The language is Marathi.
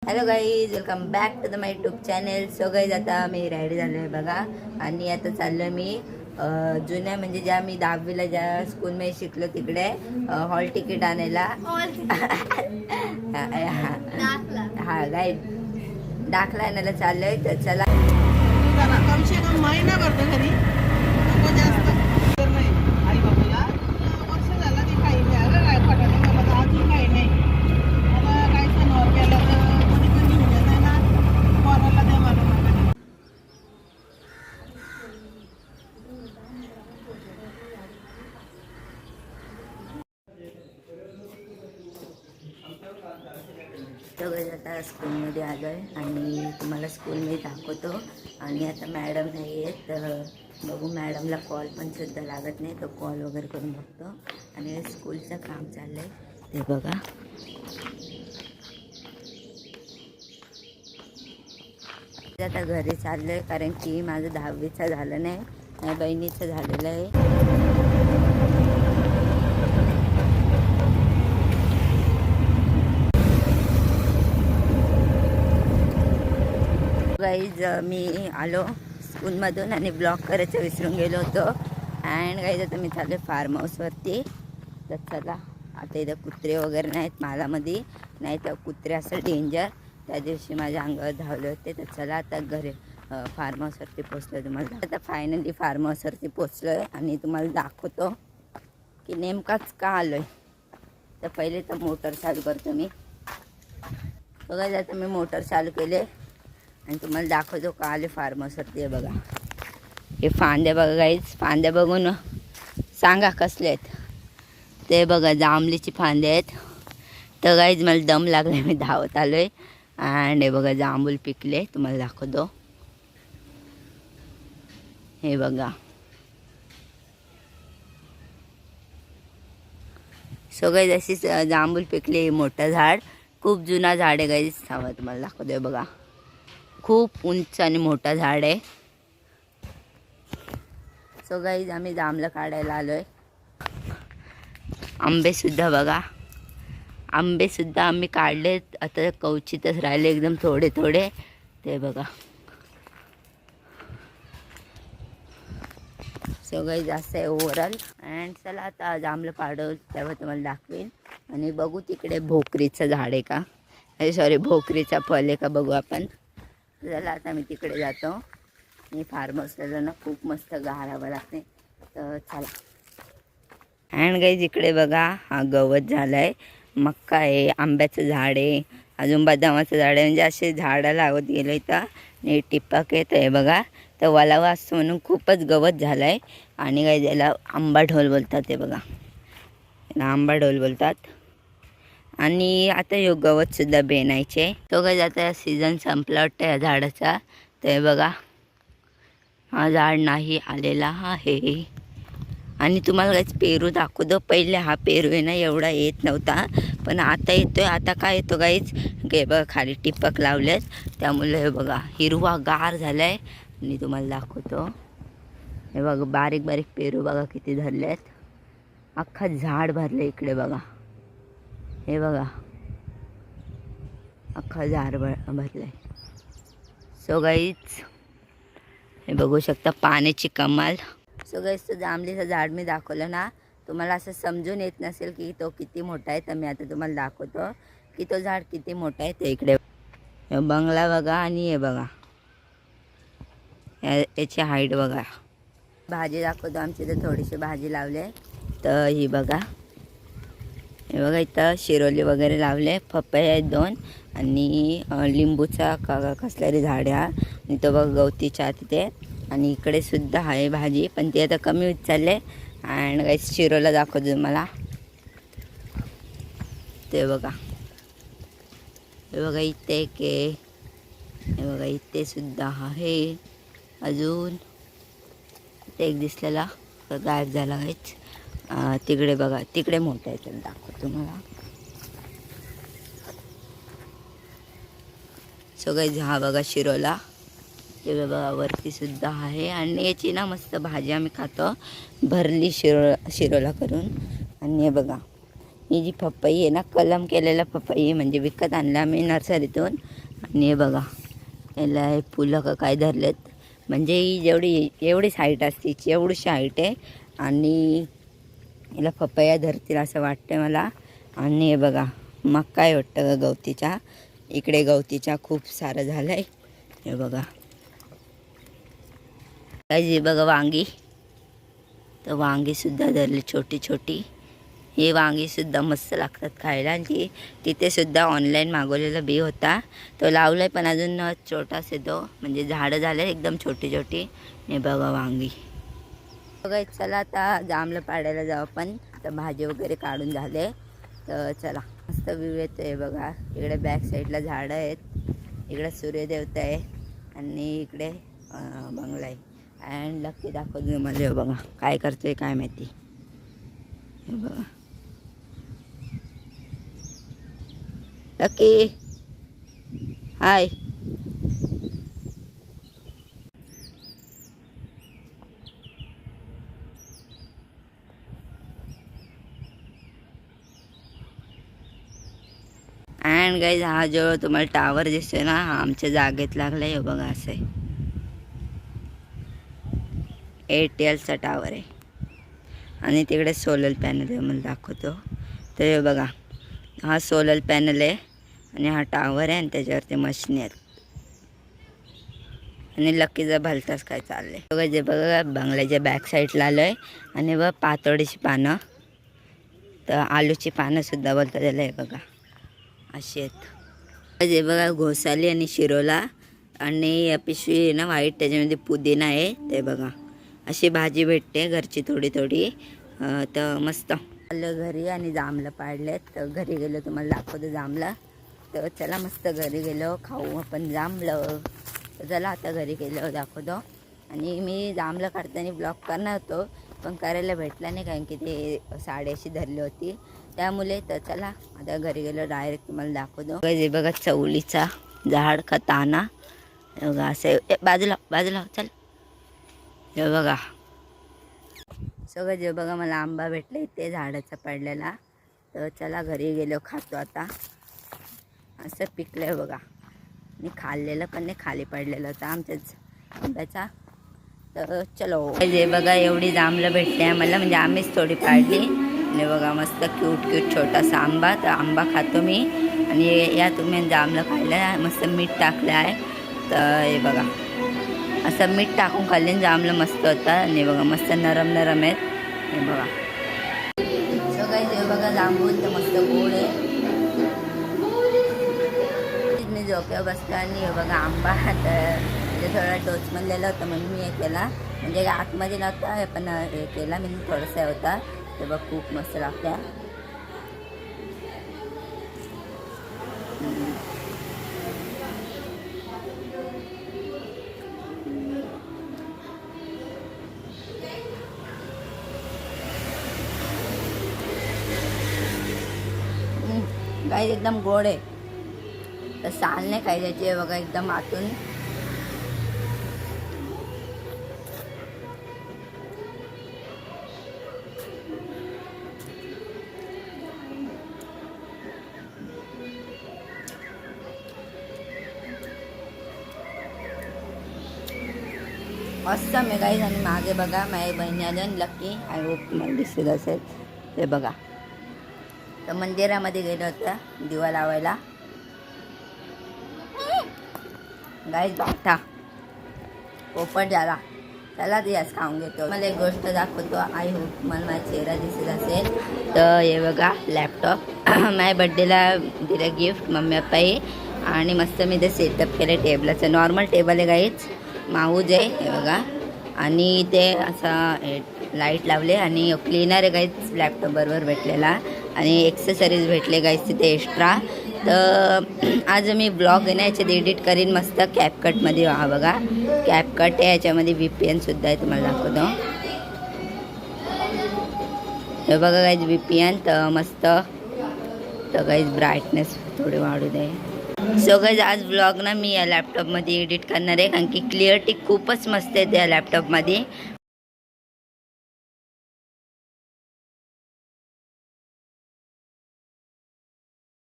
Hello guys, welcome back to the my YouTube channel. So guys, आता मी रेडी झालो आहे बघा. आणि आता चाललो मी जुन्या म्हणजे ज्या मी 10वीला ज्या स्कूलमध्ये शिकलो तिकडे हॉल तिकीट आणायला. हा गाईड दाखला आणायला चाललोय. तर चला. कम से कम महिना भरतो घरी जास्त नाही. आई बाबाला वर्ष झाला ती काही नाही. अगं काय पटाने मला अजून काही नाही. मला काय सणवार केला तर कोणी पण घेऊन येत आहे ना पोराला दे मला. सगळं आता स्कूलमध्ये आलो आहे आणि तुम्हाला स्कूलमध्ये दाखवतो. आणि आता मॅडम नाही आहेत तर बघू, मॅडमला कॉल पण सुद्धा लागत नाही, तो कॉल वगैरे करून बघतो. आणि स्कूलचं काम चाललं आहे ते बघा. आता घरी चाललं आहे कारण की माझं 10वीचं झालं नाही, माझ्या बहिणीचं झालेलं आहे. गाईज मी आलो स्कूलमधून आणि ब्लॉक करायचं विसरून गेलो होतो. अँड गाईज आता मी चालले फार्म हाऊसवरती. तर चला, आता इथं कुत्रे वगैरे नाहीत मालामध्ये, नाही तर कुत्रे असं डेंजर त्या दिवशी माझ्या अंगावर धावले होते. तर चला आता घरी फार्म हाऊसवरती पोचलो. तुम्हाला आता फायनली फार्म हाऊसवरती पोचलो आहे आणि तुम्हाला दाखवतो की नेमकाच का आलो आहे. तर पहिले तर मोटर चालू करतो मी. बघा, आता मी मोटर चालू केले आणि तुम्हाला दाखवतो का आले फार्म हाऊसवरती. बघा हे फांद्या बघा गाईज, फांद्या बघून सांगा कसले आहेत ते. बघा जांभलीची फांद्या आहेत. तर गाईज मला दम लागला, मी धावत आलो आहे. अँड हे बघा जांभूल पिकले, तुम्हाला दाखवतो. हे बघा. सो गाईज अशीच जांभूल पिकले. हे मोठं झाड, खूप जुना झाड आहे गाईज. थांबा तुम्हाला दाखवतो. हे बघा खूप उंच आणि मोठा झाड आहे. सो गाईज आम्ही जांभळं काढायला आलो आहे. आंबेसुद्धा बघा, आंबेसुद्धा आम्ही काढलेत. आता कवचितच राहिले एकदम थोडे थोडे ते बघा. सो गाईज जास्त आहे ओव्हरऑल. अँड चला आता जांभळं काढू तेव्हा तुम्हाला दाखवेन. आणि बघू तिकडे भोकरीचं झाड आहे का, सॉरी भोकरीचा फळ आहे का बघू आपण. चला आता मी तिकडे जातो. मी फार्म हाऊसला ना खूप मस्त गारावं लागते. तर चला. अँड गाईज इकडे बघा हा गवत झाला आहे, मक्का आहे, आंब्याचं झाड आहे, अजून बदामाचं झाड आहे. म्हणजे असे झाडं लावत गेलो इथं. आणि टिपक येत आहे बघा. तर वलावा असतो म्हणून खूपच गवत झालं आहे. आणि गाईज याला आंबा ढोल बोलतात. ते बघा याला आंबा ढोल बोलतात. आणि आता हे गवतसुद्धा बेनायचे. तो गाईज आता सीझन संपला वाटतं या झाडाचा. ते बघा हा झाड नाही आलेला आहे. आणि तुम्हाला काहीच पेरू दाखवतो. पहिले हा पेरू आहे ना एवढा येत नव्हता, पण आता येतोय. आता काय येतो गाईच, हे बघा खाली टिपक लावलेत त्यामुळे हे बघा हिरवा गार झाला आहे. आणि तुम्हाला दाखवतो. हे बघा बारीक बारीक पेरू बघा किती धरलेत. अख्खा झाड भरलं इकडे बघा. हे बघा अख्खा झाड भरलं आहे. सो गाईच हे बघू शकता पाण्याची कमाल. सो गाईज तो जांभळीचं झाड मी दाखवलं ना, तुम्हाला असं समजून येत नसेल की तो किती मोठा आहे. तर मी आता तुम्हाला दाखवतो की तो झाड किती मोठा आहे. ते इकडे बंगला बघा आणि हे बघा याची हाईट बघा. भाजी दाखवतो. आमची इथं थोडीशी भाजी लावले. तर ही बघा, हे बघा इथं शिरोली वगैरे लावले, पपई आहेत 2 आणि लिंबूचा कसल्यारी झाड आहे. आणि तो बघा गवतीच्या तिथे. आणि इकडे सुद्धा आहे भाजी, पण ती आता कमी होत चालले. अँड काही शिरोला दाखवतो तुम्हाला. ते बघा, हे बघा इथे एक आहे, हे बघा इथे सुद्धा आहे. अजून ते एक दिसलेला गायब झाला काहीच. तिकडे बघा, तिकडे मोठा आहे, तर दाखवतो तुम्हाला. सो गाईज हा बघा शिरोला, ते बघा वरती सुद्धा आहे. आणि याची ना मस्त भाजी आम्ही खातो, भरली शिरोला करून. आणि हे बघा ही जी पपई आहे ना, कलम केलेला पपई म्हणजे विकत आणला आम्ही नर्सरीतून. आणि हे बघा याला हे फुलं का काय धरलेत, म्हणजे ही एवढीच हाईट असते, एवढीशी हाईट आहे आणि याला पपया धरतील असं वाटतं मला. आणि हे बघा मग काय वाटतं का गवतीच्या, इकडे गवतीच्या खूप सारं झालं आहे. हे बघा काय जे बघा वांगी, तर वांगीसुद्धा धरली छोटी छोटी. हे वांगीसुद्धा मस्त लागतात खायला. आणि तिथे सुद्धा ऑनलाईन मागवलेला बी होता, तो लावला आहे पण अजून छोटाच येतो, म्हणजे झाडं झाले एकदम छोटी छोटी. हे बघा वांगी. बघा चला आता जांभळं पाडायला जाऊ आपण, तर भाजी वगैरे काढून झाले. तर चला मस्त व्ह्यू येतो आहे बघा. इकडे बॅक साईडला झाडं आहेत, इकडे सूर्यदेवता आहे आणि इकडे बंगला आहे. अँड लक्की दाखवतो तुम्हाला. हे बघा काय करतोय काय माहिती. हे बघा लकी हाय. अँड गाईज हा जो तुम्हाला टावर दिसतोय ना, हा आमच्या जागेत लागला आहे. बघा असं आहे, एअरटेलचा टावर आहे आणि तिकडे सोलर पॅनल आहे, मला दाखवतो. तर हे बघा हा सोलर पॅनल आहे आणि हा टावर आहे आणि त्याच्यावरती मशिनी आहेत. आणि लकीचा भलताच काय चाललं आहे बघा. जे बघा बंगल्याच्या बॅक साईडला आलो आहे आणि बघा पातोडीची पानं, तर आलूची पानंसुद्धा बोलतात त्याला. हे बघा अशी आहेत. जे बघा घोसाली आणि शिरोला आणि पिशवी आहे ना व्हाईट, त्याच्यामध्ये पुदिना आहे. ते बघा अशी भाजी भेटते घरची थोडी थोडी. तर मस्त आलं घरी आणि जांभळं पाडलेत. तर घरी गेलो तुम्हाला दाखवतो जांभळं. तर चला मस्त घरी गेलो खाऊ आपण जांभळं. तर चला आता घरी गेलो दाखवतो. आणि मी जांभळं काढताना ब्लॉग करणार होतो पण करायला भेटला नाही, कारण की ते साडी अशी धरली होती त्यामुळे. तर चला आता घरी गेलो डायरेक्ट तुम्हाला दाखवतो. हे बघा चवलीचा झाड का ताना. बघा असं बाजूला बाजूला चल. हे बघा सगळं जे बघा मला आंबा भेटला ते झाडाचा पडलेला. तर चला घरी गेलो खातो आता. असं पिकलं आहे बघा, आणि खाल्लेलं पण नाही, खाली पडलेलं होतं आमच्याच आंब्याचा. तर चलो जे बघा एवढी जांभळं भेटते आम्हाला, म्हणजे आम्हीच थोडी पाडली. आणि बघा मस्त क्यूट क्यूट छोटासा आंबा. तर आंबा खातो मी आणि या तुम्ही जांभळं खायला मस्त मीठ टाकलं आहे. तर हे बघा असं मीठ टाकून खाल्ले जांभळं मस्त होतं. आणि बघा मस्त नरम नरम आहेत. हे बघा सगळं जे बघा जांभूळ तर मस्त गोड आहे. मी झोक्या बसलो आणि हे बघा आंबा, तर म्हणजे थोडा टोचमधलेला होता म्हणून मी हे केला, म्हणजे आतमध्ये नव्हता हे पण हे केला मी थोडासा होता. ते बघ खूप मस्त लागतं. गाईस एकदम गोड आहे. तर साल नाही खायची आहे बघा एकदम आतून. मस्त मी गाईस. आणि मागे बघा माझ्या बहिणी आल्या लकी, आय होप तुम्हाला दिसत असेल. ते बघा तर मंदिरामध्ये गेलो होता दिवा लावायला. गाईस बाठा पोपट झाला. त्याला दियास खाऊन घेतो. मला एक गोष्ट दाखवतो, आय होप मला माझा चेहरा दिसत असेल. तर हे बघा लॅपटॉप माझ्या बड्डेला दिलं गिफ्ट मम्मी पप्पाही. आणि मस्त मी ते सेटअप केलं टेबलाचं. नॉर्मल टेबल आहे गाईच, माऊज आहे हे बघा. आणि ते असा लाईट लावले आणि क्लीनर आहे गाईच लॅपटॉप बरोबर भेटलेला. आणि एक्सेसरीज भेटले गाईज तिथे एक्स्ट्रा. तर आज मी ब्लॉग आहे ना याच्यात एडिट करीन मस्त कॅपकटमध्ये. हा बघा कॅपकट आहे, याच्यामध्ये VPN सुद्धा आहे, तुम्हाला दाखवतो. हे बघा गाईज VPN. तर मस्त. तर गाईज ब्राईटनेस थोडी वाढू दे. सो गाईज आज ब्लॉग ना मी या लॅपटॉपमध्ये एडिट करणार आहे, कारण की क्लिअरिटी खूपच मस्त आहे त्या लॅपटॉपमध्ये.